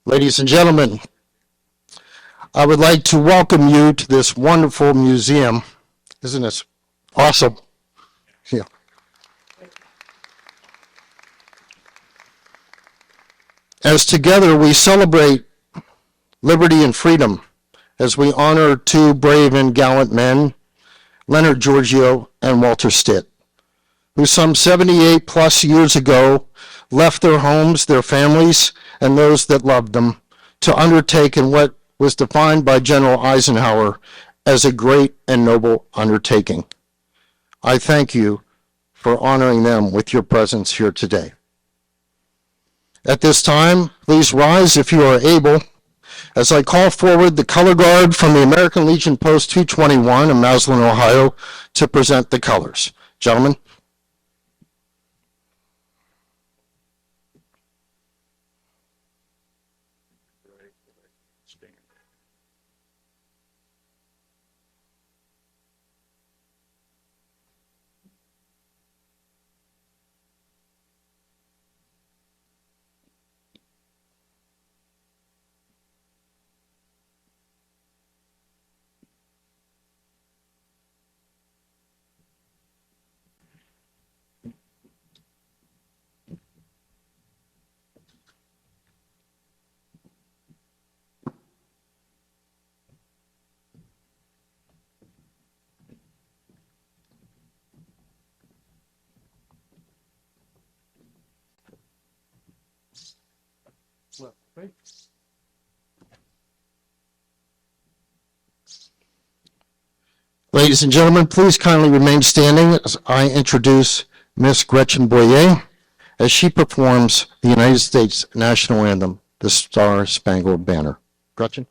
Ladies and gentlemen, I would like to welcome you to this wonderful museum. Isn't this awesome? Yeah. As together we celebrate liberty and freedom, as we honor two brave and gallant men, Leonard, Giorgio, and Walter Stitt, who some 78 plus years ago left their homes, their families, and those that loved them to undertake in what was defined by General Eisenhower as a great and noble undertaking. I thank you for honoring them with your presence here today. At this time, please rise if you are able, as I call forward the color guard from the American Legion Post 221 in Massillon, Ohio, to present the colors. Gentlemen. Ladies and gentlemen, please kindly remain standing as I introduce Miss Gretchen Boyea as she performs the United States National Anthem, the Star Spangled Banner. Gretchen?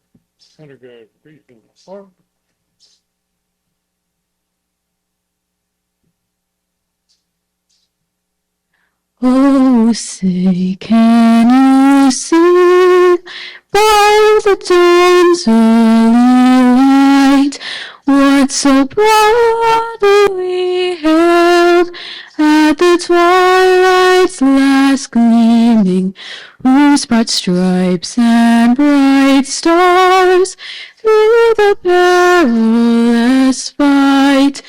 Oh, say, can you see by the dawn's early light what so proudly hailed at the twilight's last gleaming, whose bright stripes and bright stars through the perilous fight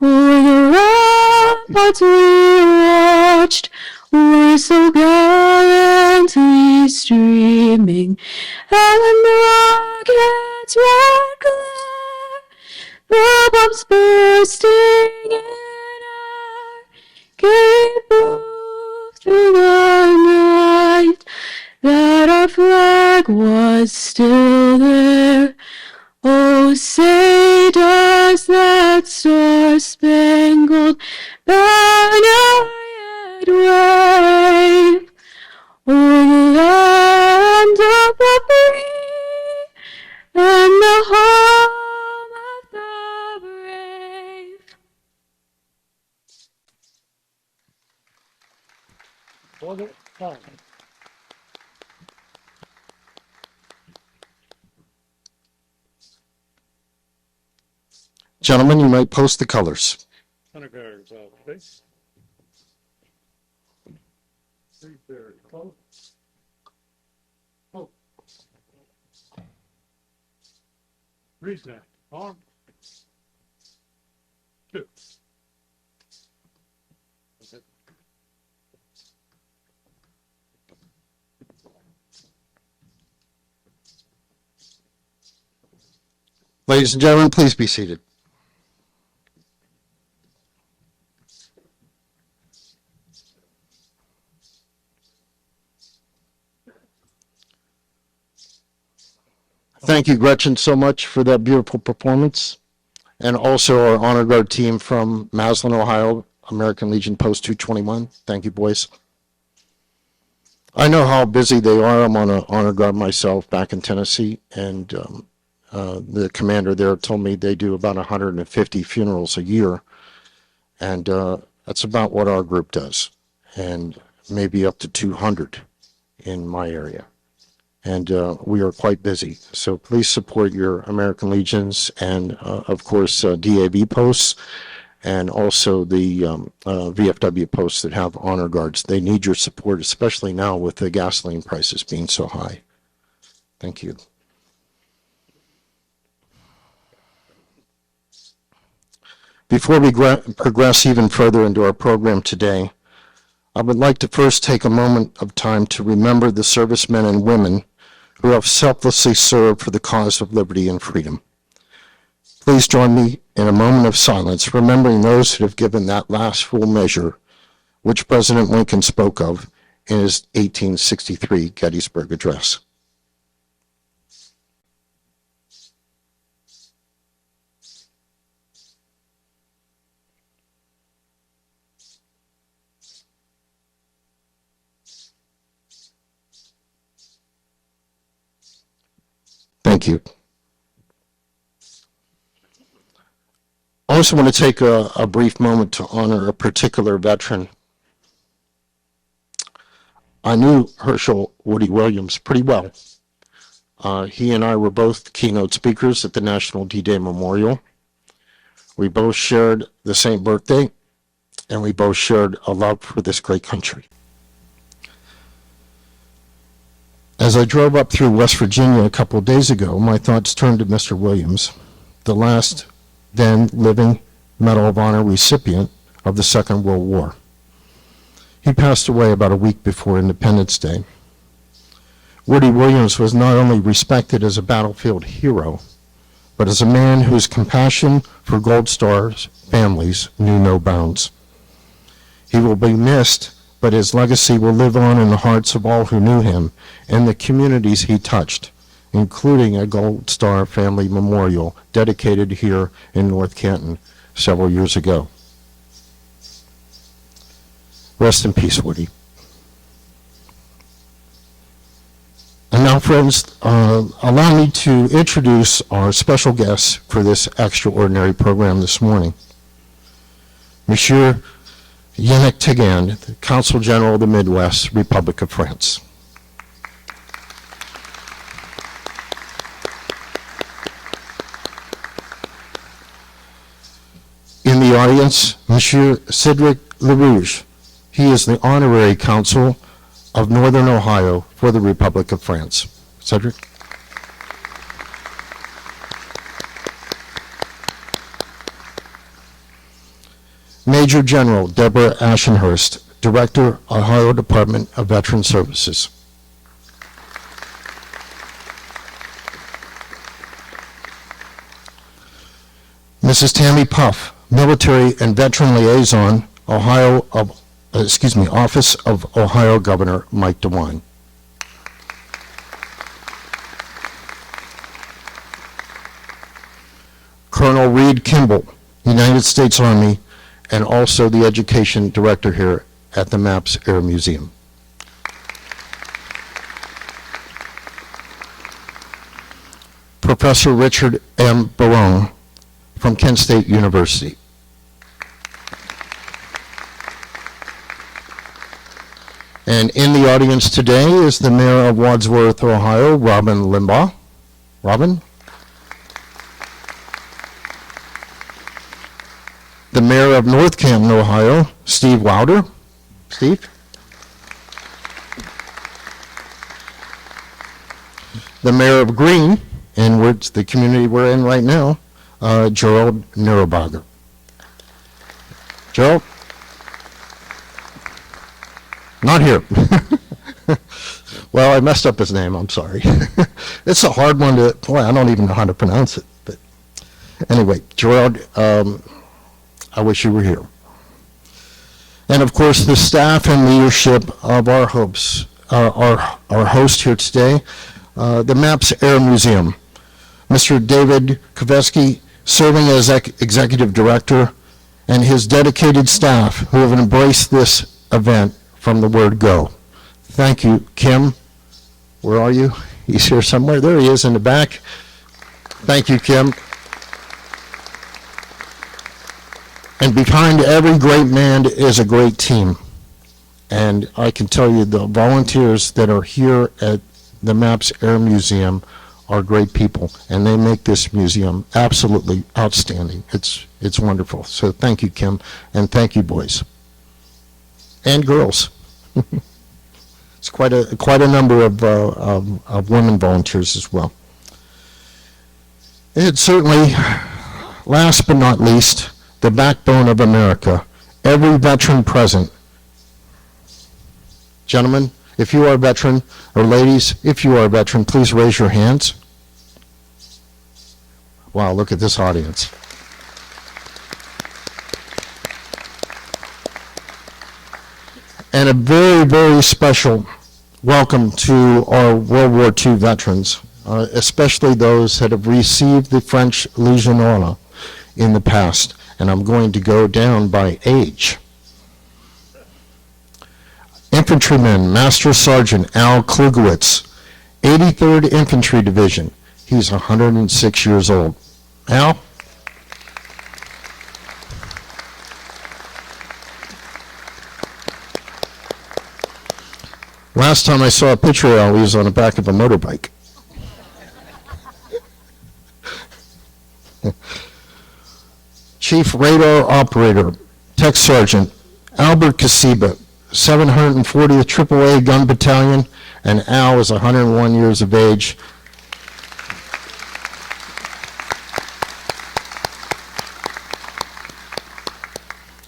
o'er the ramparts we watched were so gallantly streaming, and the rocket's red glare, the bombs bursting in air, gave proof through the night that our flag was still there. Oh, say does that star-spangled banner yet wave o'er the land of the free and the home of the brave? Gentlemen, you might post the colors. Reason arm. Two. Ladies and gentlemen, please be seated. Thank you, Gretchen, so much for that beautiful performance. And also our Honor Guard team from Maslin, Ohio, American Legion Post 221. Thank you, boys. I know how busy they are. I'm on an Honor Guard myself back in Tennessee, and the commander there told me they do about 150 funerals a year, and that's about what our group does, and maybe up to 200 in my area. And we are quite busy. So please support your American Legions and, of course, DAV posts, and also the VFW posts that have honor guards. They need your support, especially now with the gasoline prices being so high. Thank you. Before we progress even further into our program today, I would like to first take a moment of time to remember the servicemen and women who have selflessly served for the cause of liberty and freedom. Please join me in a moment of silence, remembering those who have given that last full measure, which President Lincoln spoke of in his 1863 Gettysburg Address. Thank you. I also want to take a brief moment to honor a particular veteran. I knew Herschel Woody Williams pretty well. He and I were both keynote speakers at the National D-Day Memorial. We both shared the same birthday, and we both shared a love for this great country. As I drove up through West Virginia a couple of days ago, my thoughts turned to Mr. Williams, the last then living Medal of Honor recipient of the Second World War. He passed away about a week before Independence Day. Woody Williams was not only respected as a battlefield hero, but as a man whose compassion for Gold Star's families knew no bounds. He will be missed, but his legacy will live on in the hearts of all who knew him and the communities he touched, including a Gold Star family memorial dedicated here in North Canton several years ago. Rest in peace, Woody. And now, friends, allow me to introduce our special guests for this extraordinary program this morning. Monsieur Yannick Tagand, the Consul General of the Midwest, Republic of France. In the audience, Monsieur Cédric LaRouge. He is the Honorary Consul of Northern Ohio for the Republic of France. Cédric? Major General Deborah Ashenhurst, Director, Ohio Department of Veteran Services. Mrs. Tammy Puff, Military and Veteran Liaison, Office of Ohio Governor Mike DeWine. Colonel Reed Kimball, United States Army, and also the Education Director here at the MAPS Air Museum. Professor Richard M. Berrong from Kent State University. And in the audience today is the Mayor of Wadsworth, Ohio, Robin Limbaugh. Robin? The Mayor of North Canton, Ohio, Steve Wilder. Steve? The Mayor of Greene, in which the community we're in right now, Gerald Neurobager. Gerald? Not here. Well, I messed up his name, I'm sorry. It's a hard one to, boy, I don't even know how to pronounce it. But anyway, Gerald, I wish you were here. And of course, the staff and leadership of our host here today, the MAPS Air Museum. Mr. David Koveski, serving as Executive Director, and his dedicated staff who have embraced this event from the word go. Thank you, Kim. Where are you? He's here somewhere. There he is in the back. Thank you, Kim. And behind every great man is a great team. And I can tell you the volunteers that are here at the MAPS Air Museum are great people, and they make this museum absolutely outstanding. It's wonderful. So thank you, Kim, and thank you, boys and girls. It's quite a number of women volunteers as well. It's certainly, last but not least, the backbone of America. Every veteran present. Gentlemen, if you are a veteran, or ladies, if you are a veteran, please raise your hands. Wow, look at this audience. And a very, very special welcome to our World War II veterans, especially those that have received the French Legion Honor in the past. And I'm going to go down by age. Infantryman, Master Sergeant Al Klugowitz, 83rd Infantry Division. He's 106 years old. Al? Last time I saw a picture of Al, he was on the back of a motorbike. Chief Radar Operator, Tech Sergeant Albert Kasiba, 740th AAA Gun Battalion, and Al is 101 years of age.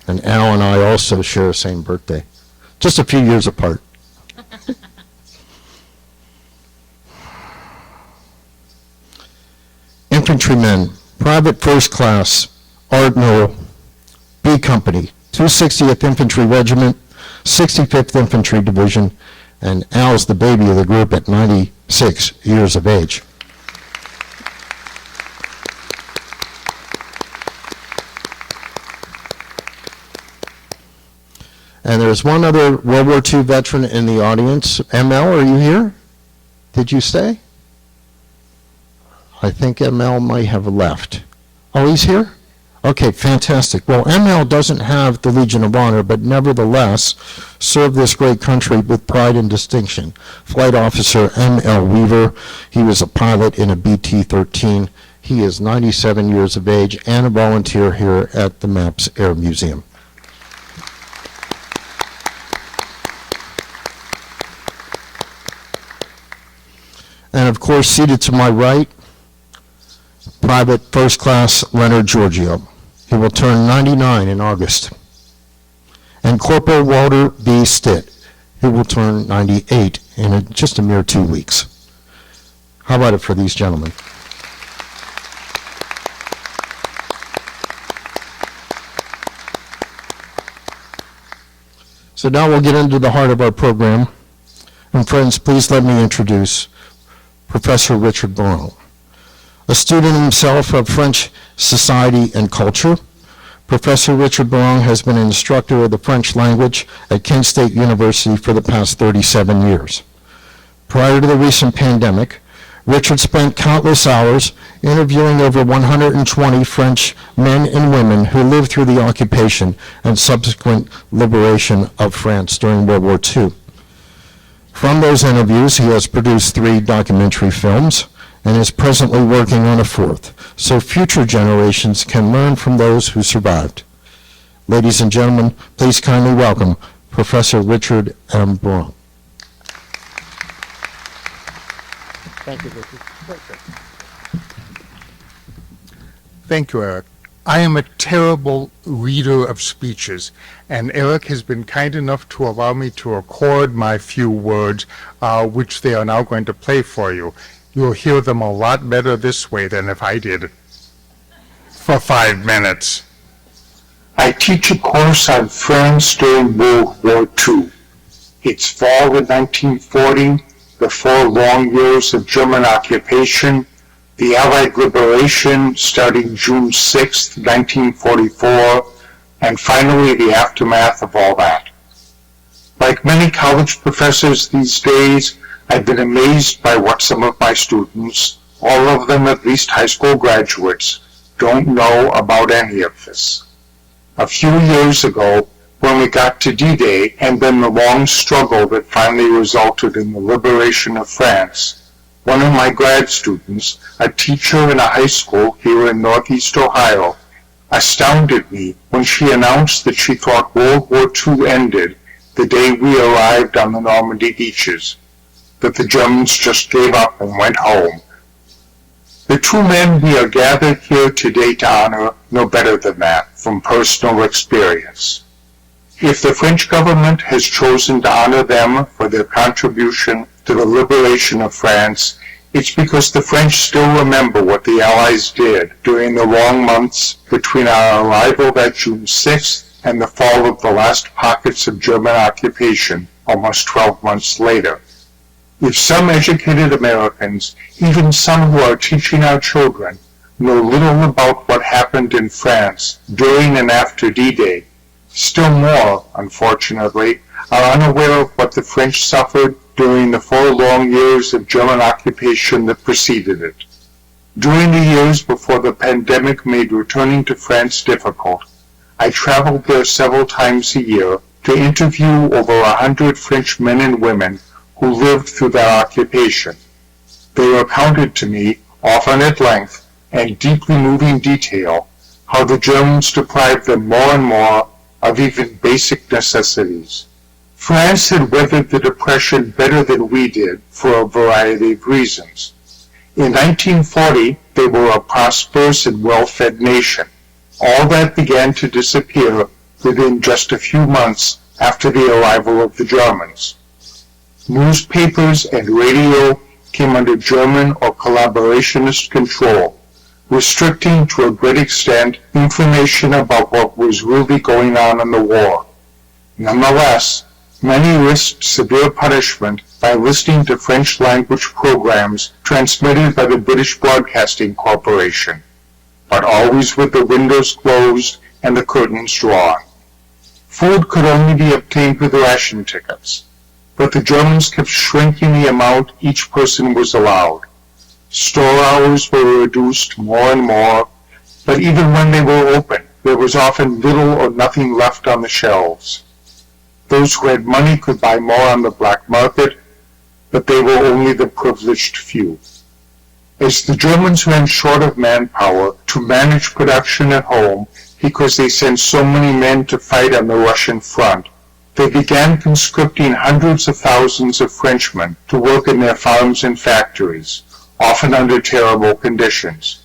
And Al and I also share the same birthday, just a few years apart. Infantrymen, Private First Class Art Newell, B Company, 260th Infantry Regiment, 65th Infantry Division, and Al's the baby of the group at 96 years of age. And there's one other World War II veteran in the audience. ML, are you here? Did you stay? I think ML might have left. Oh, he's here? Okay, fantastic. Well, ML doesn't have the Legion of Honor, but nevertheless served this great country with pride and distinction. Flight Officer M.L. Weaver, he was a pilot in a BT-13. He is 97 years of age and a volunteer here at the MAPS Air Museum. And of course, seated to my right, Private First Class Leonard Giorgio. He will turn 99 in August. And Corporal Walter B. Stitt, who will turn 98 in just a mere 2 weeks. How about it for these gentlemen? So now we'll get into the heart of our program. And friends, please let me introduce Professor Richard Berrong. A student himself of French society and culture, Professor Richard Berrong has been an instructor of the French language at Kent State University for the past 37 years. Prior to the recent pandemic, Richard spent countless hours interviewing over 120 French men and women who lived through the occupation and subsequent liberation of France during World War II. From those interviews, he has produced 3 documentary films and is presently working on a 4th, so future generations can learn from those who survived. Ladies and gentlemen, please kindly welcome Professor Richard M. Berrong. Thank you, Richard. Thank you, Eric. I am a terrible reader of speeches, and Eric has been kind enough to allow me to record my few words, which they are now going to play for you. You'll hear them a lot better this way than if I did for 5 minutes. I teach a course on France during World War II. It's fall of 1940, the 4 long years of German occupation, the Allied liberation starting June 6, 1944, and finally the aftermath of all that. Like many college professors these days, I've been amazed by what some of my students, all of them at least high school graduates, don't know about any of this. A few years ago, when we got to D-Day and then the long struggle that finally resulted in the liberation of France, one of my grad students, a teacher in a high school here in Northeast Ohio, astounded me when she announced that she thought World War II ended the day we arrived on the Normandy beaches, that the Germans just gave up and went home. The two men we are gathered here today to honor know better than that from personal experience. If the French government has chosen to honor them for their contribution to the liberation of France, it's because the French still remember what the Allies did during the long months between our arrival that June 6th and the fall of the last pockets of German occupation almost 12 months later. If some educated Americans, even some who are teaching our children, know little about what happened in France during and after D-Day, still more, unfortunately, are unaware of what the French suffered during the 4 long years of German occupation that preceded it. During the years before the pandemic made returning to France difficult, I traveled there several times a year to interview over 100 French men and women who lived through their occupation. They recounted to me, often at length and deeply moving detail, how the Germans deprived them more and more of even basic necessities. France had weathered the Depression better than we did for a variety of reasons. In 1940, they were a prosperous and well-fed nation. All that began to disappear within just a few months after the arrival of the Germans. Newspapers and radio came under German or collaborationist control, restricting to a great extent information about what was really going on in the war. Nonetheless, many risked severe punishment by listening to French-language programs transmitted by the British Broadcasting Corporation, but always with the windows closed and the curtains drawn. Food could only be obtained with ration tickets, but the Germans kept shrinking the amount each person was allowed. Store hours were reduced more and more, but even when they were open, there was often little or nothing left on the shelves. Those who had money could buy more on the black market, but they were only the privileged few. As the Germans ran short of manpower to manage production at home because they sent so many men to fight on the Russian front, they began conscripting hundreds of thousands of Frenchmen to work in their farms and factories, often under terrible conditions.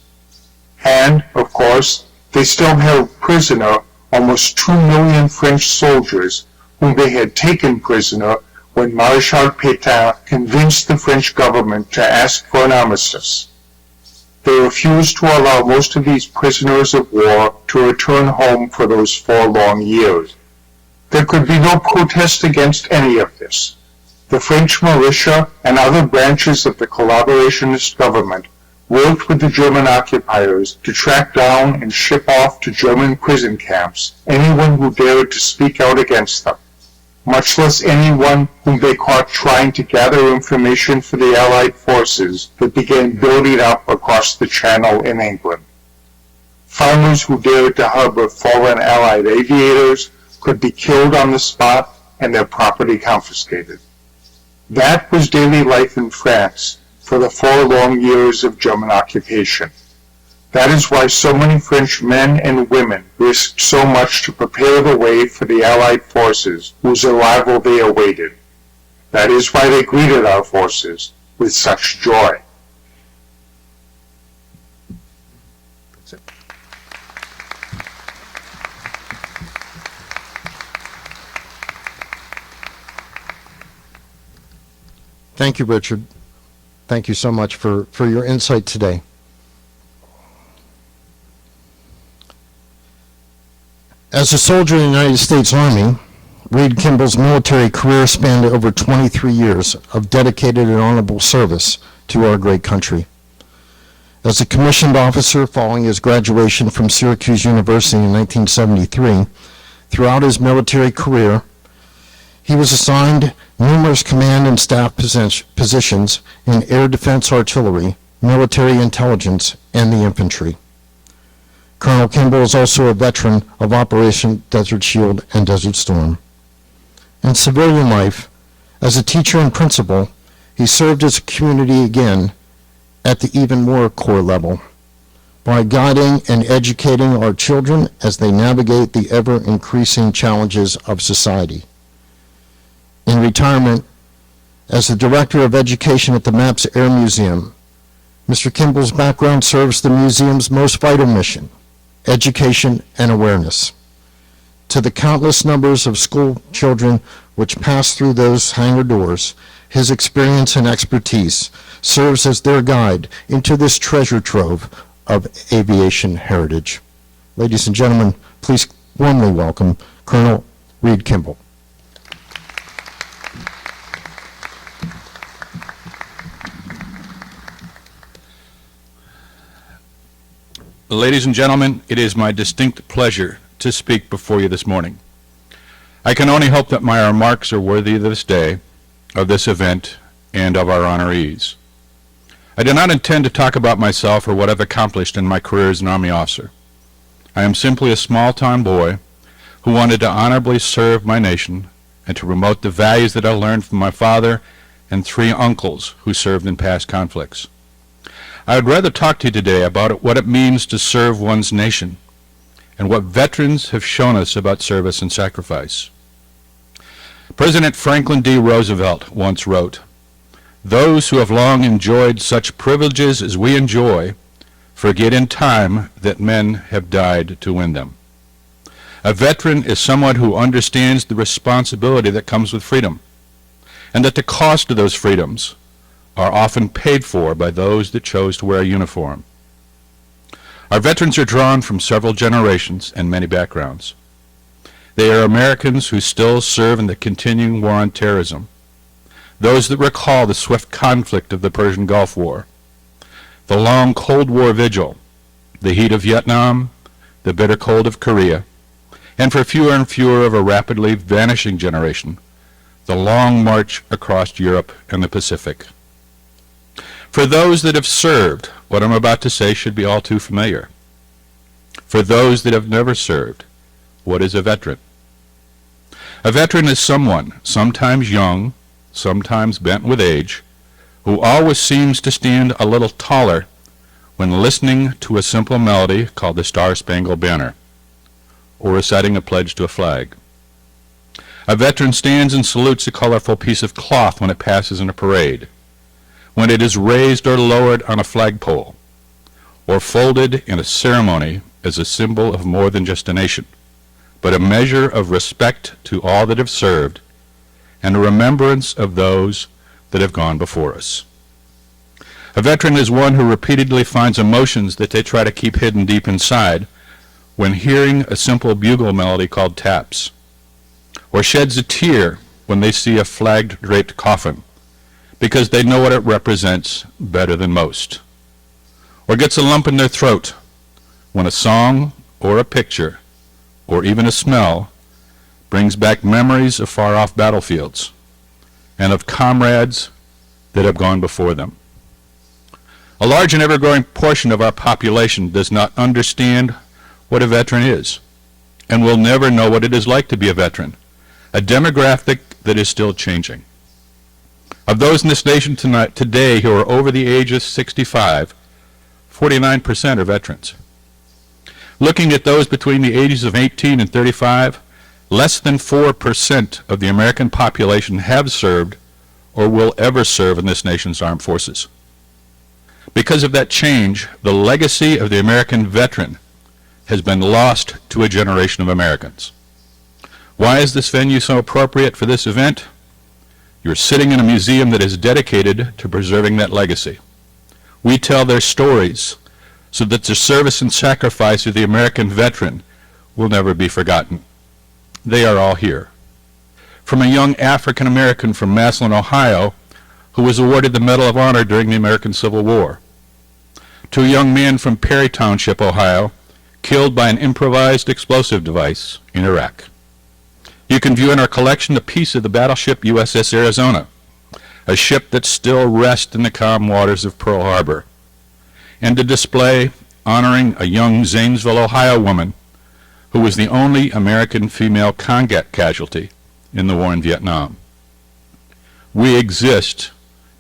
And, of course, they still held prisoner almost 2 million French soldiers whom they had taken prisoner when Marshal Pétain convinced the French government to ask for an armistice. They refused to allow most of these prisoners of war to return home for those 4 long years. There could be no protest against any of this. The French militia and other branches of the collaborationist government worked with the German occupiers to track down and ship off to German prison camps anyone who dared to speak out against them, much less anyone whom they caught trying to gather information for the Allied forces that began building up across the Channel in England. Farmers who dared to harbor fallen Allied aviators could be killed on the spot and their property confiscated. That was daily life in France for the 4 long years of German occupation. That is why so many French men and women risked so much to prepare the way for the Allied forces whose arrival they awaited. That is why they greeted our forces with such joy. Thank you, Richard. Thank you so much for your insight today. As a soldier in the United States Army, Reed Kimball's military career spanned over 23 years of dedicated and honorable service to our great country. As a commissioned officer following his graduation from Syracuse University in 1973, throughout his military career, he was assigned numerous command and staff positions in air defense artillery, military intelligence, and the infantry. Colonel Kimball is also a veteran of Operation Desert Shield and Desert Storm. In civilian life, as a teacher and principal, he served his community again at the even more core level by guiding and educating our children as they navigate the ever-increasing challenges of society. In retirement, as the Director of Education at the MAPS Air Museum, Mr. Kimball's background serves the museum's most vital mission, education and awareness. To the countless numbers of school children which pass through those hangar doors, his experience and expertise serves as their guide into this treasure trove of aviation heritage. Ladies and gentlemen, please warmly welcome Colonel Reed Kimball. Ladies and gentlemen, it is my distinct pleasure to speak before you this morning. I can only hope that my remarks are worthy of this day, of this event, and of our honorees. I do not intend to talk about myself or what I've accomplished in my career as an Army officer. I am simply a small-town boy who wanted to honorably serve my nation and to promote the values that I learned from my father and 3 uncles who served in past conflicts. I would rather talk to you today about what it means to serve one's nation and what veterans have shown us about service and sacrifice. President Franklin D. Roosevelt once wrote, "Those who have long enjoyed such privileges as we enjoy forget in time that men have died to win them." A veteran is someone who understands the responsibility that comes with freedom, and that the cost of those freedoms are often paid for by those that chose to wear a uniform. Our veterans are drawn from several generations and many backgrounds. They are Americans who still serve in the continuing war on terrorism, those that recall the swift conflict of the Persian Gulf War, the long Cold War vigil, the heat of Vietnam, the bitter cold of Korea, and for fewer and fewer of a rapidly vanishing generation, the long march across Europe and the Pacific. For those that have served, what I'm about to say should be all too familiar. For those that have never served, what is a veteran? A veteran is someone, sometimes young, sometimes bent with age, who always seems to stand a little taller when listening to a simple melody called the Star-Spangled Banner, or reciting a pledge to a flag. A veteran stands and salutes a colorful piece of cloth when it passes in a parade, when it is raised or lowered on a flagpole, or folded in a ceremony as a symbol of more than just a nation, but a measure of respect to all that have served and a remembrance of those that have gone before us. A veteran is one who repeatedly finds emotions that they try to keep hidden deep inside when hearing a simple bugle melody called taps, or sheds a tear when they see a flag-draped coffin, because they know what it represents better than most, or gets a lump in their throat when a song or a picture or even a smell brings back memories of far-off battlefields and of comrades that have gone before them. A large and ever-growing portion of our population does not understand what a veteran is and will never know what it is like to be a veteran, a demographic that is still changing. Of those in this nation today who are over the age of 65, 49% are veterans. Looking at those between the ages of 18 and 35, less than 4% of the American population have served or will ever serve in this nation's armed forces. Because of that change, the legacy of the American veteran has been lost to a generation of Americans. Why is this venue so appropriate for this event? You're sitting in a museum that is dedicated to preserving that legacy. We tell their stories so that the service and sacrifice of the American veteran will never be forgotten. They are all here. From a young African American from Massillon, Ohio, who was awarded the Medal of Honor during the American Civil War, to a young man from Perry Township, Ohio, killed by an improvised explosive device in Iraq. You can view in our collection a piece of the battleship USS Arizona, a ship that still rests in the calm waters of Pearl Harbor, and a display honoring a young Zanesville, Ohio woman who was the only American female combat casualty in the war in Vietnam. We exist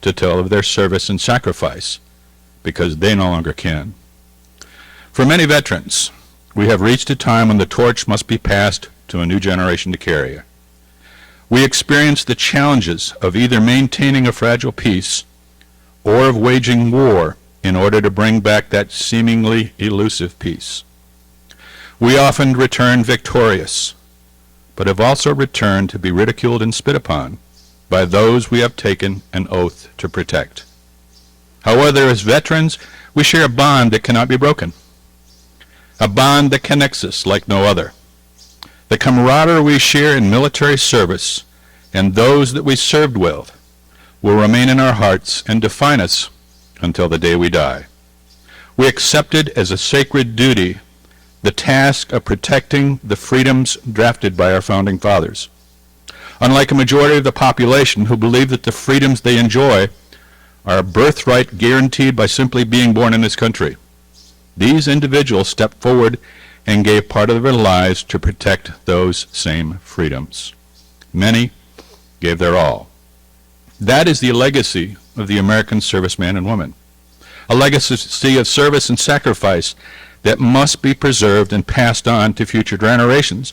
to tell of their service and sacrifice because they no longer can. For many veterans, we have reached a time when the torch must be passed to a new generation to carry. We experience the challenges of either maintaining a fragile peace or of waging war in order to bring back that seemingly elusive peace. We often return victorious, but have also returned to be ridiculed and spit upon by those we have taken an oath to protect. However, as veterans, we share a bond that cannot be broken, a bond that connects us like no other. The camaraderie we share in military service and those that we served with will remain in our hearts and define us until the day we die. We accepted as a sacred duty the task of protecting the freedoms drafted by our founding fathers. Unlike a majority of the population who believe that the freedoms they enjoy are a birthright guaranteed by simply being born in this country, these individuals stepped forward and gave part of their lives to protect those same freedoms. Many gave their all. That is the legacy of the American serviceman and woman, a legacy of service and sacrifice that must be preserved and passed on to future generations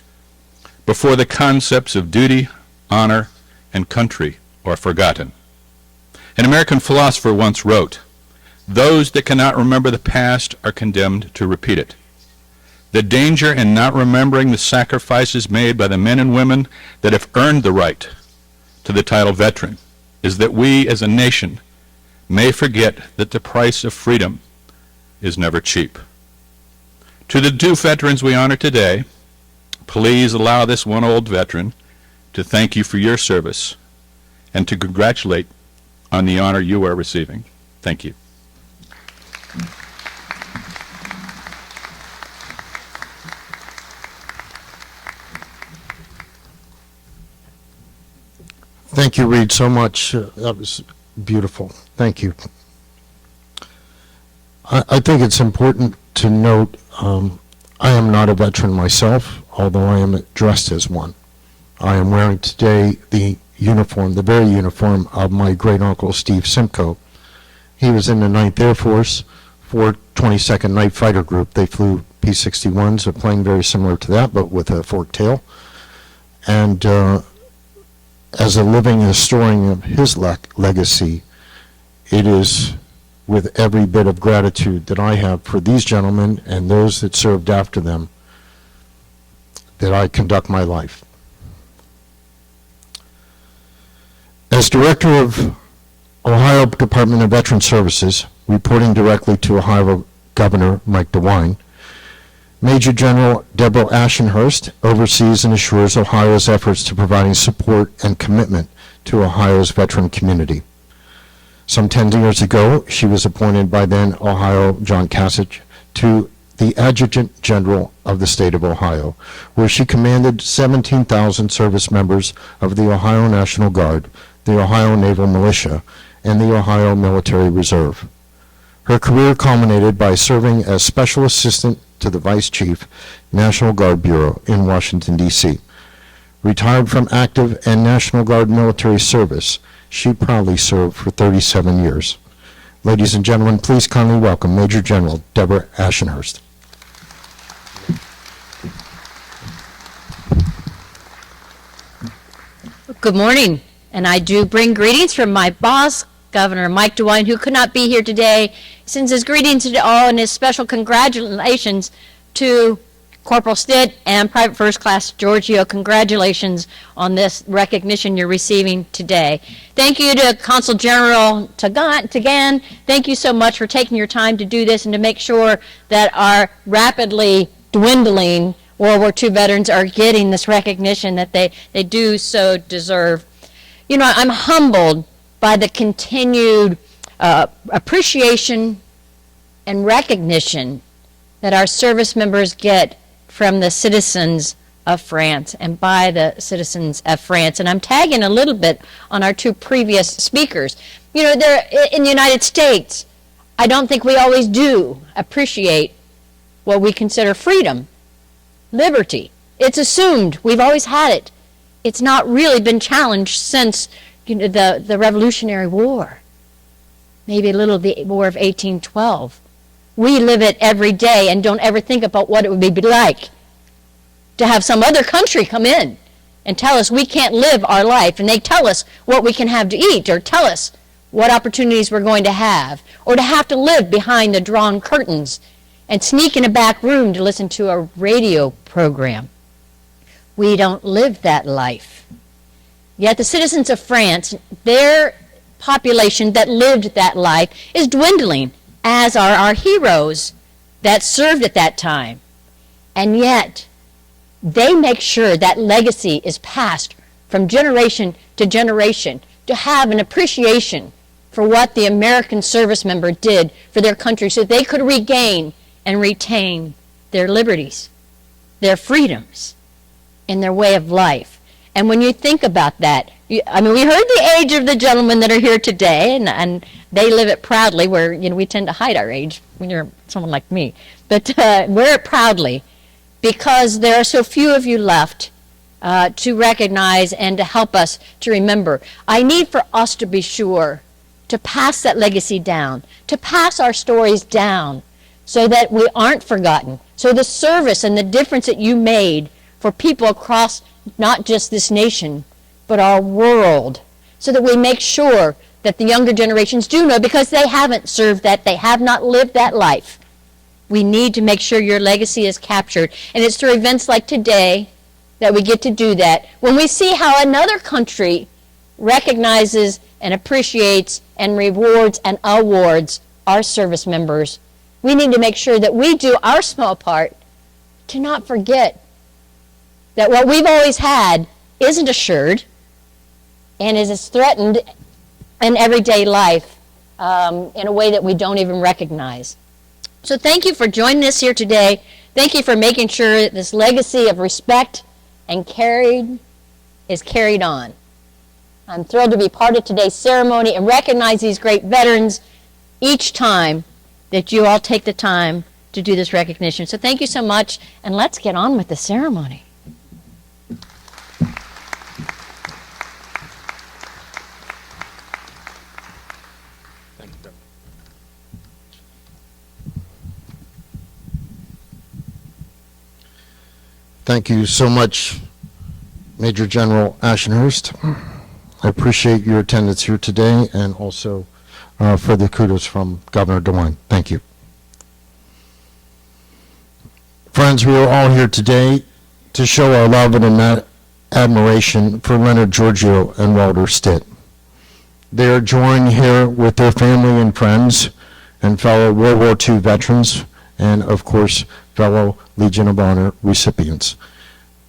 before the concepts of duty, honor, and country are forgotten. An American philosopher once wrote, "Those that cannot remember the past are condemned to repeat it." The danger in not remembering the sacrifices made by the men and women that have earned the right to the title veteran is that we as a nation may forget that the price of freedom is never cheap. To the two veterans we honor today, please allow this one old veteran to thank you for your service and to congratulate on the honor you are receiving. Thank you. Thank you, Reed, so much. That was beautiful. Thank you. I think it's important to note I am not a veteran myself, although I am dressed as one. I am wearing today the uniform, the very uniform of my great-uncle Steve Simcoe. He was in the 9th Air Force, 422nd Night Fighter Group. They flew P-61s, a plane very similar to that, but with a forked tail. And as a living historian of his legacy, it is with every bit of gratitude that I have for these gentlemen and those that served after them that I conduct my life. As Director of Ohio Department of Veteran Services, reporting directly to Ohio Governor Mike DeWine, Major General Deborah Ashenhurst oversees and assures Ohio's efforts to providing support and commitment to Ohio's veteran community. Some 10 years ago, she was appointed by then Ohio John Kasich to the Adjutant General of the state of Ohio, where she commanded 17,000 service members of the Ohio National Guard, the Ohio Naval Militia, and the Ohio Military Reserve. Her career culminated by serving as Special Assistant to the Vice Chief, National Guard Bureau in Washington, D.C. Retired from active and National Guard military service, she proudly served for 37 years. Ladies and gentlemen, please kindly welcome Major General Deborah Ashenhurst. Good morning, and I do bring greetings from my boss, Governor Mike DeWine, who could not be here today, sends his greetings to all and his special congratulations to Corporal Stitt and Private First Class Giorgio. Congratulations on this recognition you're receiving today. Thank you to Consul General Tagand. Thank you so much for taking your time to do this and to make sure that our rapidly dwindling World War II veterans are getting this recognition that they do so deserve. You know, I'm humbled by the continued appreciation and recognition that our service members get from the citizens of France and by the citizens of France. And I'm tagging a little bit on our two previous speakers. You know, there in the United States, I don't think we always do appreciate what we consider freedom, liberty. It's assumed. We've always had it. It's not really been challenged since the Revolutionary War. Maybe a little the War of 1812. We live it every day and don't ever think about what it would be like to have some other country come in and tell us we can't live our life, and they tell us what we can have to eat, or tell us what opportunities we're going to have, or to have to live behind the drawn curtains and sneak in a back room to listen to a radio program. We don't live that life. Yet the citizens of France, their population that lived that life is dwindling, as are our heroes that served at that time. And yet, they make sure that legacy is passed from generation to generation, to have an appreciation for what the American service member did for their country so they could regain and retain their liberties, their freedoms, and their way of life. And when you think about that, we heard the age of the gentlemen that are here today, and they live it proudly, where we tend to hide our age when you're someone like me. But wear it proudly, because there are so few of you left to recognize and to help us to remember. I need for us to be sure to pass that legacy down, to pass our stories down, so that we aren't forgotten. So the service and the difference that you made for people across not just this nation, but our world, so that we make sure that the younger generations do know, because they haven't served that, they have not lived that life. We need to make sure your legacy is captured. And it's through events like today that we get to do that. When we see how another country recognizes and appreciates and rewards and awards our service members, we need to make sure that we do our small part to not forget that what we've always had isn't assured and is threatened in everyday life in a way that we don't even recognize. So thank you for joining us here today. Thank you for making sure that this legacy of respect and is carried on. I'm thrilled to be part of today's ceremony and recognize these great veterans each time that you all take the time to do this recognition. So thank you so much, and let's get on with the ceremony. Thank you so much, Major General Ashenhurst. I appreciate your attendance here today, and also for the kudos from Governor DeWine. Thank you. Friends, we are all here today to show our love and admiration for Leonard, Giorgio, and Walter Stitt. They are joined here with their family and friends and fellow World War II veterans, and of course, fellow Legion of Honor recipients.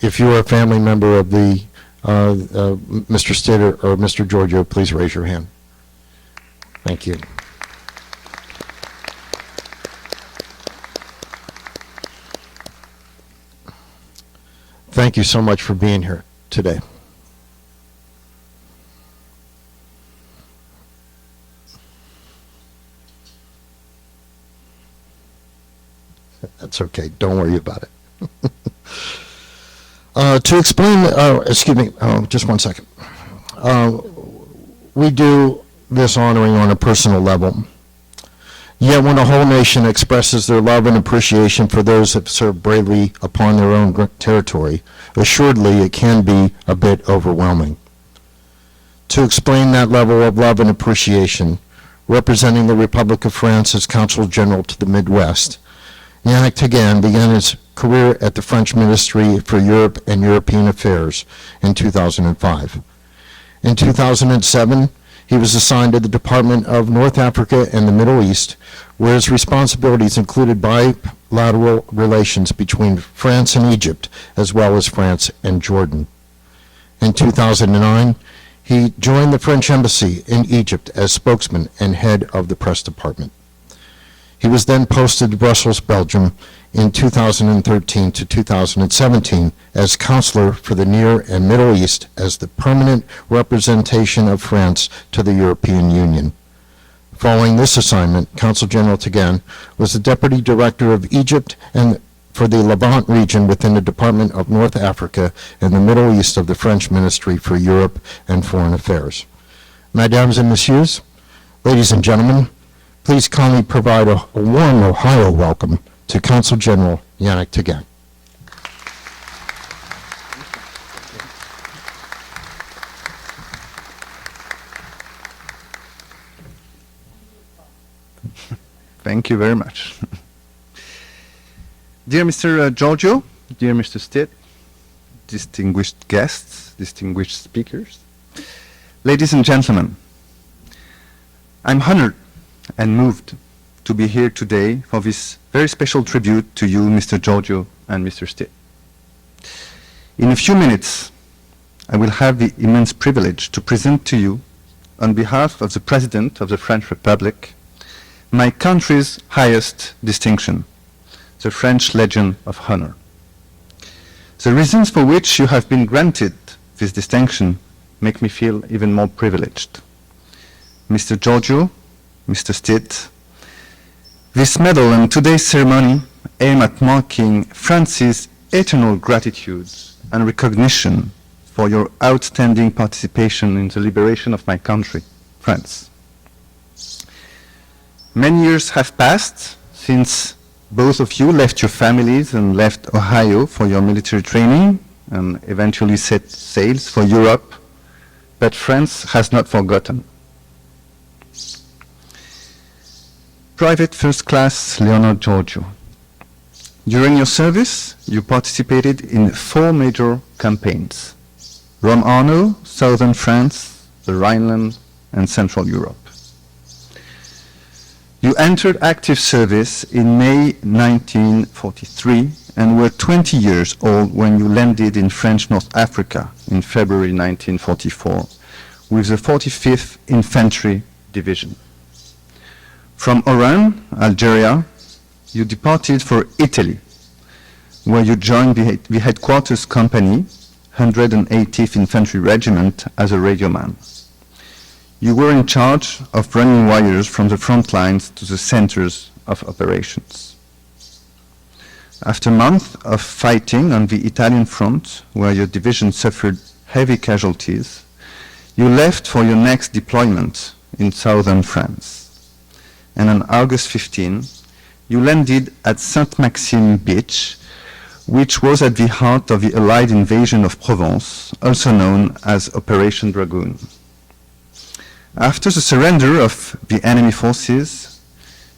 If you are a family member of the Mr. Stitt or Mr. Giorgio, please raise your hand. Thank you. Thank you so much for being here today. That's okay. Don't worry about it. To explain, excuse me, just one second. We do this honoring on a personal level. Yet when a whole nation expresses their love and appreciation for those that serve bravely upon their own territory, assuredly it can be a bit overwhelming. To explain that level of love and appreciation, representing the Republic of France as Consul General to the Midwest, Yannick Tagand began his career at the French Ministry for Europe and European Affairs in 2005. In 2007, he was assigned to the Department of North Africa and the Middle East, where his responsibilities included bilateral relations between France and Egypt, as well as France and Jordan. In 2009, he joined the French Embassy in Egypt as spokesman and head of the press department. He was then posted to Brussels, Belgium in 2013 to 2017 as Counselor for the Near and Middle East as the permanent representation of France to the European Union. Following this assignment, Consul General Tagand was the Deputy Director of Egypt and for the Levant region within the Department of North Africa and the Middle East of the French Ministry for Europe and Foreign Affairs. Mesdames and Messieurs, ladies and gentlemen, please kindly provide a warm Ohio welcome to Consul General Yannick Tagand. Thank you very much. Dear Mr. Giorgio, dear Mr. Stitt, distinguished guests, distinguished speakers, ladies and gentlemen, I'm honored and moved to be here today for this very special tribute to you, Mr. Giorgio and Mr. Stitt. In a few minutes, I will have the immense privilege to present to you, on behalf of the President of the French Republic, my country's highest distinction, the French Legion of Honor. The reasons for which you have been granted this distinction make me feel even more privileged. Mr. Giorgio, Mr. Stitt, this medal and today's ceremony aim at marking France's eternal gratitude and recognition for your outstanding participation in the liberation of my country, France. Many years have passed since both of you left your families and left Ohio for your military training and eventually set sails for Europe, but France has not forgotten. Private First Class Leonard Giorgio. During your service, you participated in 4 major campaigns: Rome-Arno, southern France, the Rhineland, and Central Europe. You entered active service in May 1943 and were 20 years old when you landed in French North Africa in February 1944 with the 45th Infantry Division. From Oran, Algeria, you departed for Italy, where you joined the headquarters company, 180th Infantry Regiment, as a radioman. You were in charge of running wires from the front lines to the centers of operations. After months of fighting on the Italian front, where your division suffered heavy casualties, you left for your next deployment in southern France. And on August 15, you landed at Sainte-Maxime Beach, which was at the heart of the Allied invasion of Provence, also known as Operation Dragoon. After the surrender of the enemy forces,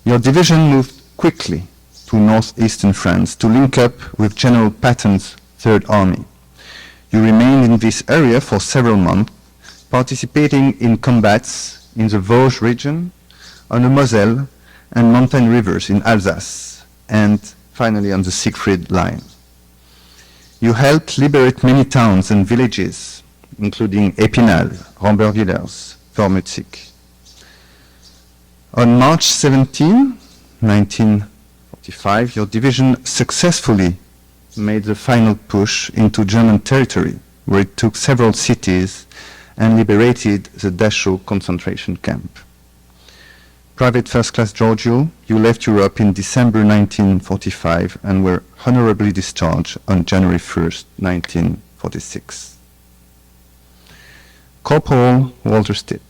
your division moved quickly to northeastern France to link up with General Patton's Third Army. You remained in this area for several months, participating in combats in the Vosges region, on the Moselle and mountain rivers in Alsace, and finally on the Siegfried Line. You helped liberate many towns and villages, including Épinal, Rambervillers, Vormützig. On March 17, 1945, your division successfully made the final push into German territory, where it took several cities and liberated the Dachau concentration camp. Private First Class Giorgio, you left Europe in December 1945 and were honorably discharged on January 1st, 1946. Corporal Walter Stitt.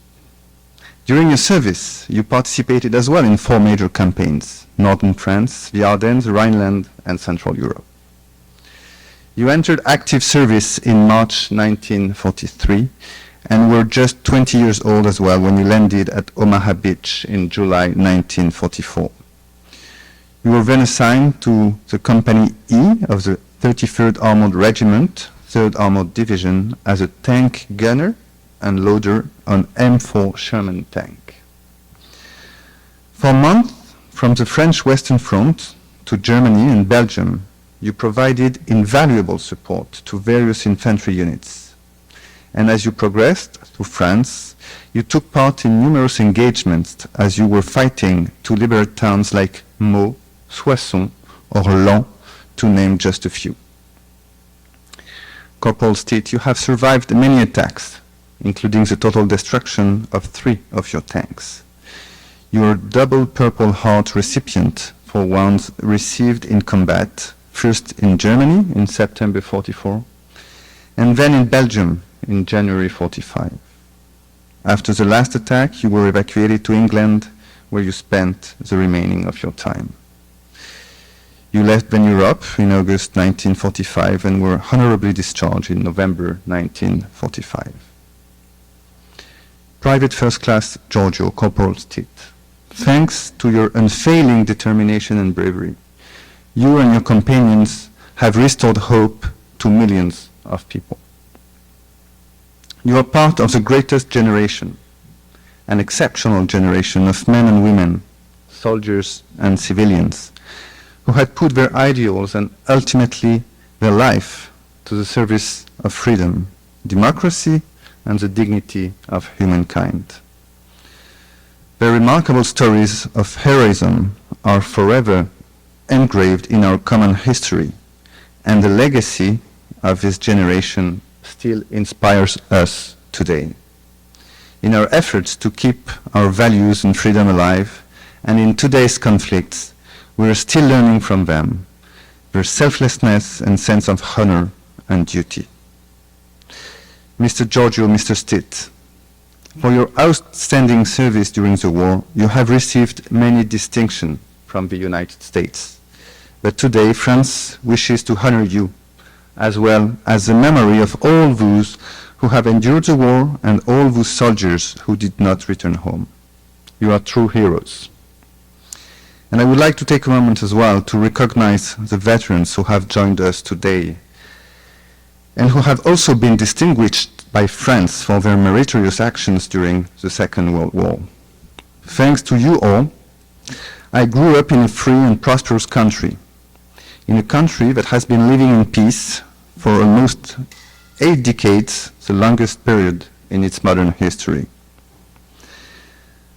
During your service, you participated as well in 4 major campaigns: Northern France, the Ardennes, the Rhineland, and Central Europe. You entered active service in March 1943 and were just 20 years old as well when you landed at Omaha Beach in July 1944. You were then assigned to the Company E of the 33rd Armored Regiment, 3rd Armored Division, as a tank gunner and loader on M4 Sherman tank. For months, from the French Western Front to Germany and Belgium, you provided invaluable support to various infantry units. And as you progressed to France, you took part in numerous engagements as you were fighting to liberate towns like Meaux, Soissons, or Laon, to name just a few. Corporal Stitt, you have survived many attacks, including the total destruction of 3 of your tanks. You are a double Purple Heart recipient for wounds received in combat, first in Germany in September 44, and then in Belgium in January 45. After the last attack, you were evacuated to England, where you spent the remaining of your time. You left then Europe in August 1945 and were honorably discharged in November 1945. Private First Class Giorgio, Corporal Stitt, thanks to your unfailing determination and bravery, you and your companions have restored hope to millions of people. You are part of the greatest generation, an exceptional generation of men and women, soldiers and civilians, who had put their ideals and ultimately their life to the service of freedom, democracy, and the dignity of humankind. Their remarkable stories of heroism are forever engraved in our common history, and the legacy of this generation still inspires us today. In our efforts to keep our values and freedom alive, and in today's conflicts, we are still learning from them, their selflessness and sense of honor and duty. Mr. Giorgio, Mr. Stitt, for your outstanding service during the war, you have received many distinctions from the United States. But today, France wishes to honor you, as well as the memory of all those who have endured the war and all those soldiers who did not return home. You are true heroes. And I would like to take a moment as well to recognize the veterans who have joined us today and who have also been distinguished by France for their meritorious actions during the Second World War. Thanks to you all, I grew up in a free and prosperous country, in a country that has been living in peace for almost 8 decades, the longest period in its modern history.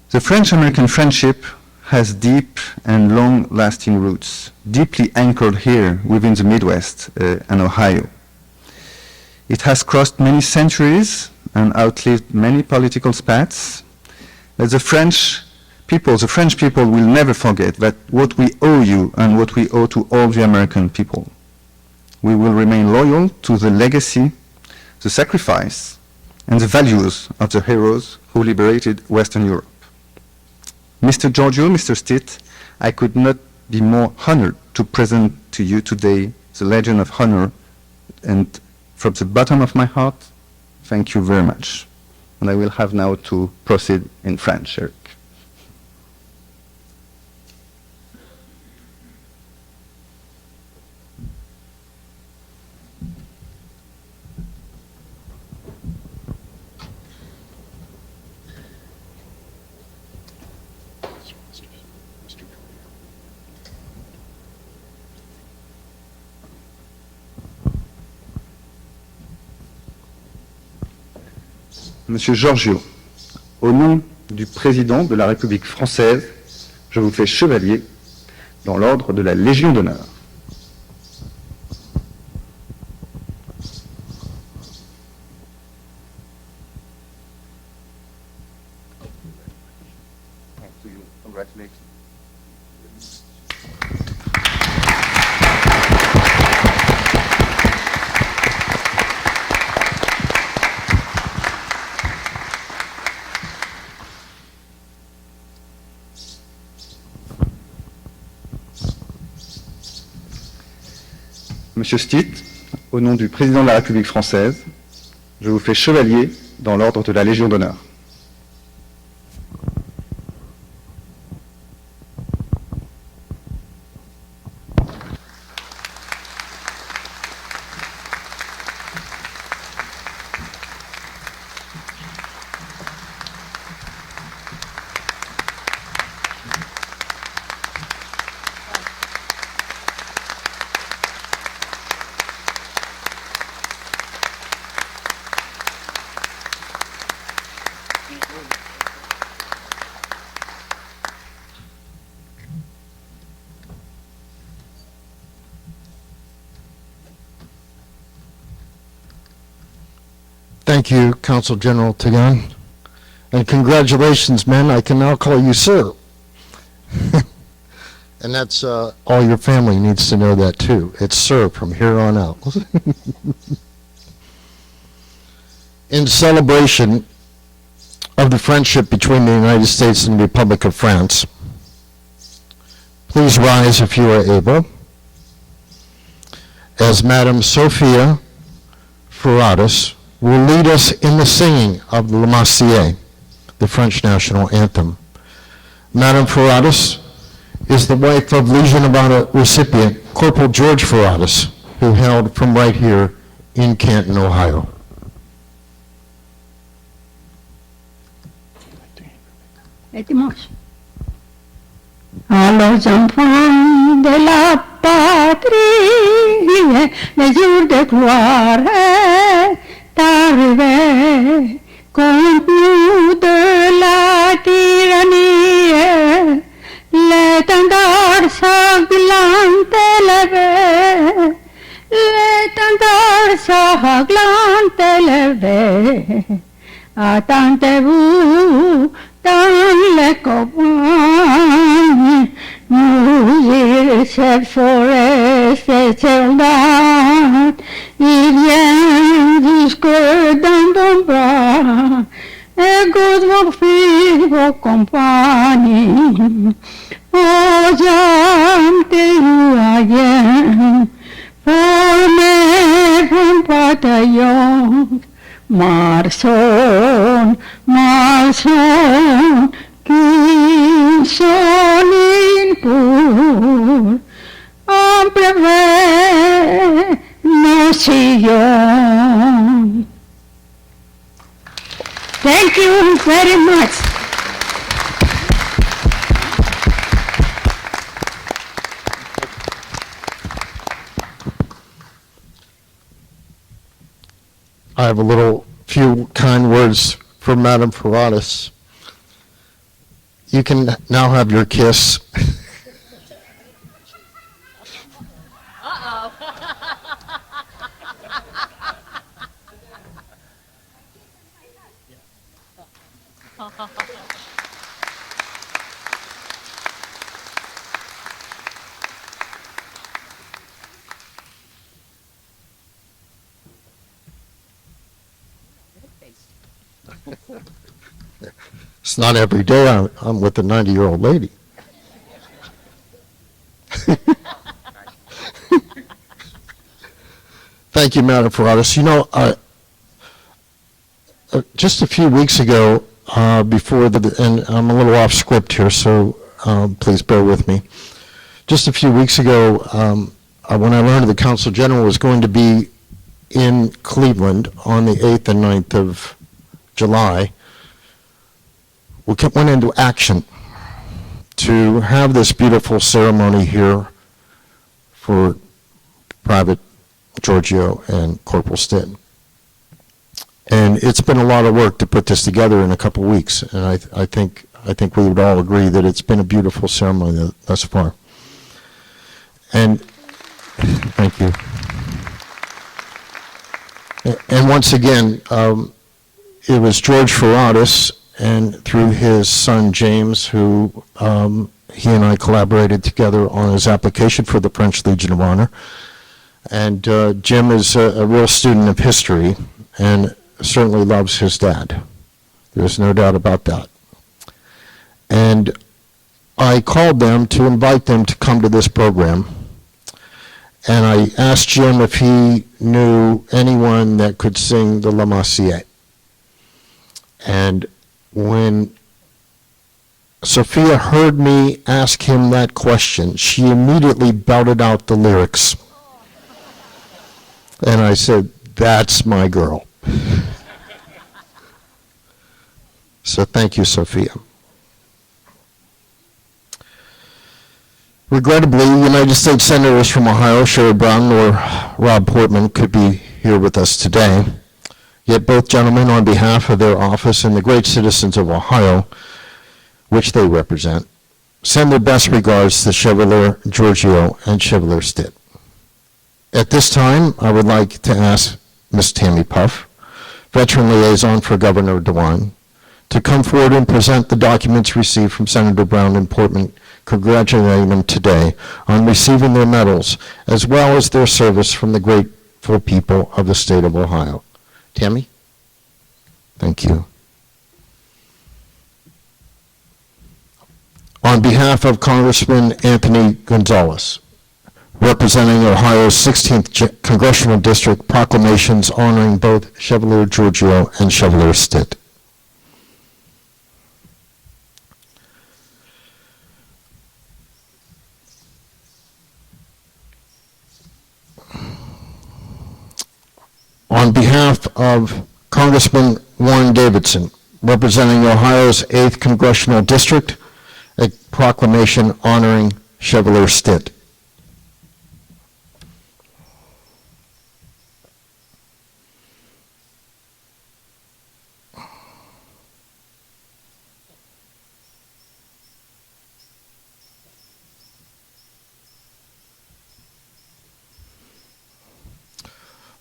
The French-American friendship has deep and long-lasting roots, deeply anchored here within the Midwest and Ohio. It has crossed many centuries and outlived many political spats, but the French people will never forget that what we owe you and what we owe to all the American people. We will remain loyal to the legacy, the sacrifice, and the values of the heroes who liberated Western Europe. Mr. Giorgio, Mr. Stitt, I could not be more honored to present to you today the Legion of Honor, and from the bottom of my heart, thank you very much. And I will have now to proceed in French, Eric. Monsieur Giorgio, au nom du président de la République française, je vous fais chevalier dans l'ordre de la Légion d'honneur. Monsieur Stitt, au nom du président de la République française, je vous fais chevalier dans l'ordre de la Légion d'honneur. Thank you, Consul General Tagand. And congratulations, men. I can now call you sir. And that's, all your family needs to know that too. It's sir from here on out. In celebration of the friendship between the United States and the Republic of France, please rise if you are able, as Madame Sophia Foradas will lead us in the singing of the Marseillaise, the French national anthem. Madame Foradas is the wife of Legion of Honor recipient Corporal George Foradas, who hailed from right here in Canton, Ohio. A los enfants de la patrie, les jours de gloire est arrivé, contre nous de la tyrannie, l'étendard sanglant élevé, l'étendard sanglant élevé, attendez-vous dans les campagnes, nous ces forêts, ces soldats, ils viennent jusque dans ton bras, écoute vos fils, vos compagnes, aux anti-loyens, formez un bataillon, marchons, marchons, qui sonne pour emplever nos sillons. Thank you very much. I have a few kind words for Madame Foradas. You can now have your kiss. It's not every day I'm with a 90-year-old lady. Thank you, Madam Foradas. You know, just a few weeks ago, before and I'm a little off script here, so please bear with me. Just a few weeks ago, when I learned the Consul General was going to be in Cleveland on the 8th and 9th of July, we went into action to have this beautiful ceremony here for Private Giorgio and Corporal Stitt. And it's been a lot of work to put this together in a couple weeks, and I think we would all agree that it's been a beautiful ceremony thus far. And thank you. And once again, it was George Foradas, and through his son James, who he and I collaborated together on his application for the French Legion of Honor. And Jim is a real student of history and certainly loves his dad. There's no doubt about that. And I called them to invite them to come to this program. And I asked Jim if he knew anyone that could sing the La Marseillaise. And when Sophia heard me ask him that question, she immediately belted out the lyrics. And I said, that's my girl. So thank you, Sophia. Regrettably, United States Senators from Ohio, Sherrod Brown or Rob Portman, could be here with us today. Yet both gentlemen, on behalf of their office and the great citizens of Ohio, which they represent, send their best regards to Chevalier Giorgio and Chevalier Stitt. At this time, I would like to ask Ms. Tammy Puff, Veteran Liaison for Governor DeWine, to come forward and present the documents received from Senator Brown and Portman, congratulating them today on receiving their medals, as well as their service from the grateful people of the state of Ohio. Tammy? Thank you. On behalf of Congressman Anthony Gonzalez, representing Ohio's 16th Congressional District, proclamations honoring both Chevalier Giorgio and Chevalier Stitt. On behalf of Congressman Warren Davidson, representing Ohio's 8th Congressional District, a proclamation honoring Chevalier Stitt.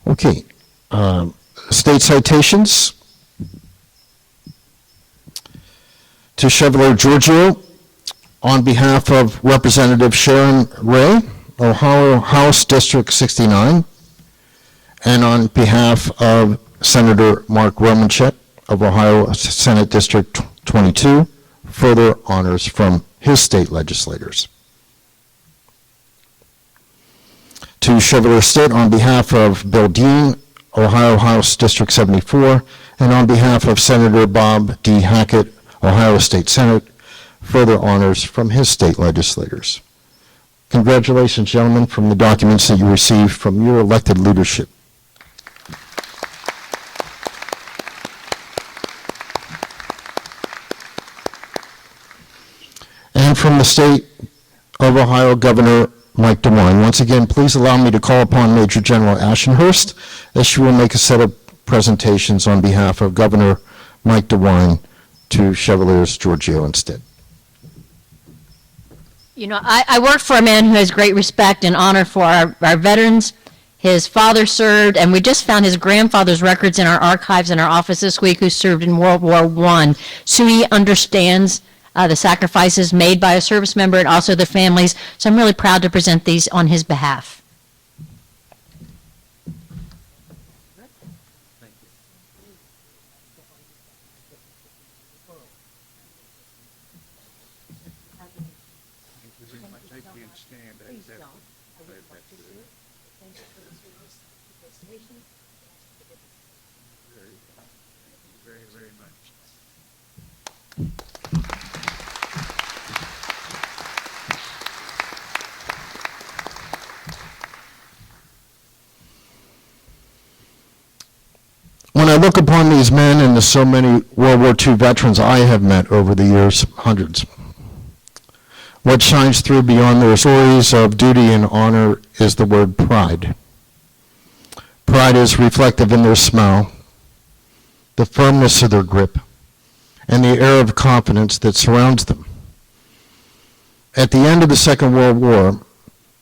Okay. State citations. To Chevalier Giorgio, on behalf of Representative Sharon Ray, Ohio House District 69, and on behalf of Senator Mark Romancek of Ohio Senate District 22, further honors from his state legislators. To Chevalier Stitt, on behalf of Bill Dean, Ohio House District 74, and on behalf of Senator Bob D. Hackett, Ohio State Senate, further honors from his state legislators. Congratulations, gentlemen, from the documents that you received from your elected leadership. And from the state of Ohio Governor Mike DeWine. Once again, please allow me to call upon Major General Ashenhurst as she will make a set of presentations on behalf of Governor Mike DeWine to Chevaliers Giorgio and Stitt. You know, I work for a man who has great respect and honor for our veterans. His father served, and we just found his grandfather's records in our archives in our office this week, who served in World War I. So he understands the sacrifices made by a service member and also the families. So I'm really proud to present these on his behalf. When I look upon these men and the so many World War II veterans I have met over the years, hundreds, what shines through beyond their stories of duty and honor is the word pride. Pride is reflective in their smile, the firmness of their grip, and the air of confidence that surrounds them. At the end of the Second World War,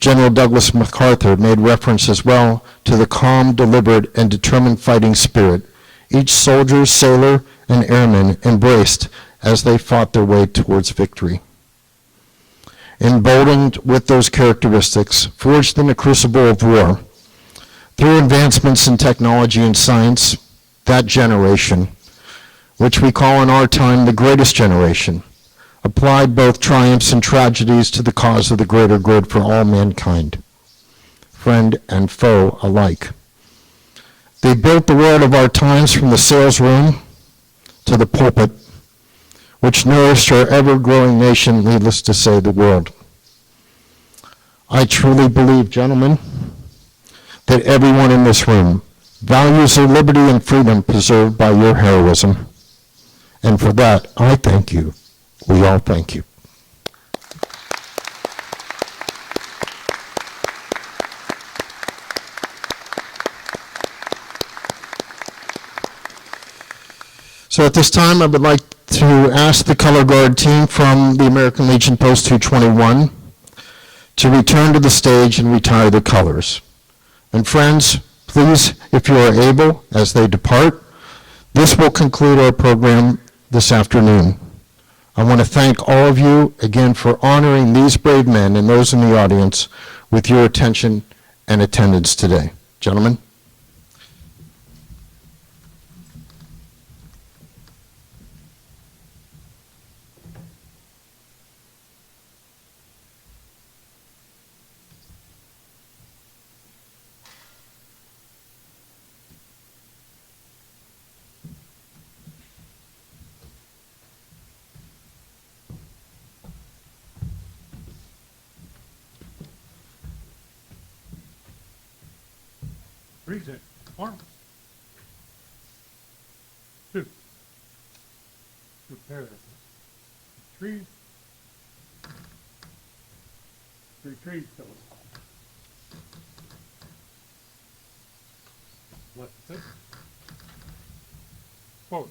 General Douglas MacArthur made reference as well to the calm, deliberate, and determined fighting spirit each soldier, sailor, and airman embraced as they fought their way towards victory. Emboldened with those characteristics, forged in the crucible of war, through advancements in technology and science, that generation, which we call in our time the greatest generation, applied both triumphs and tragedies to the cause of the greater good for all mankind, friend and foe alike. They built the world of our times from the sales room to the pulpit, which nourished our ever-growing nation, needless to say, the world. I truly believe, gentlemen, that everyone in this room values their liberty and freedom preserved by your heroism. And for that, I thank you. We all thank you. So at this time, I would like to ask the color guard team from the American Legion Post 221 to return to the stage and retire the colors. And friends, please, if you are able, as they depart, this will conclude our program this afternoon. I want to thank all of you again for honoring these brave men and those in the audience with your attention and attendance today. Gentlemen. Present. Arms. Two. Prepare. Trees. Retreat. Left six. Forward.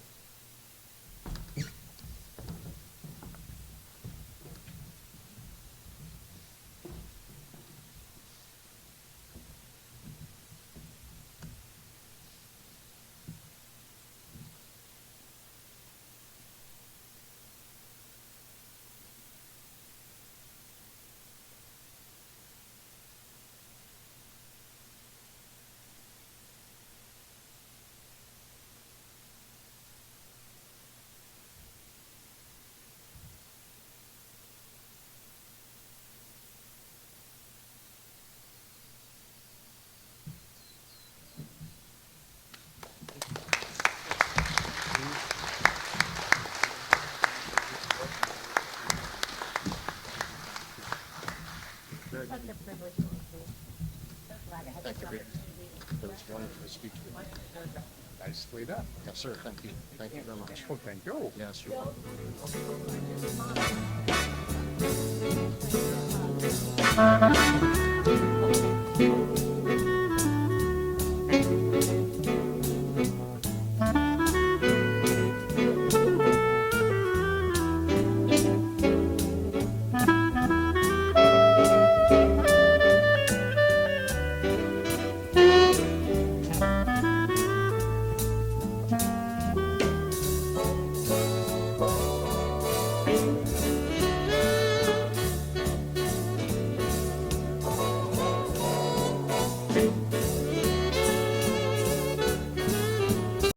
Nicely done. Yes, sir. Thank you. Thank you very much. Well, thank you. Yes, you're welcome.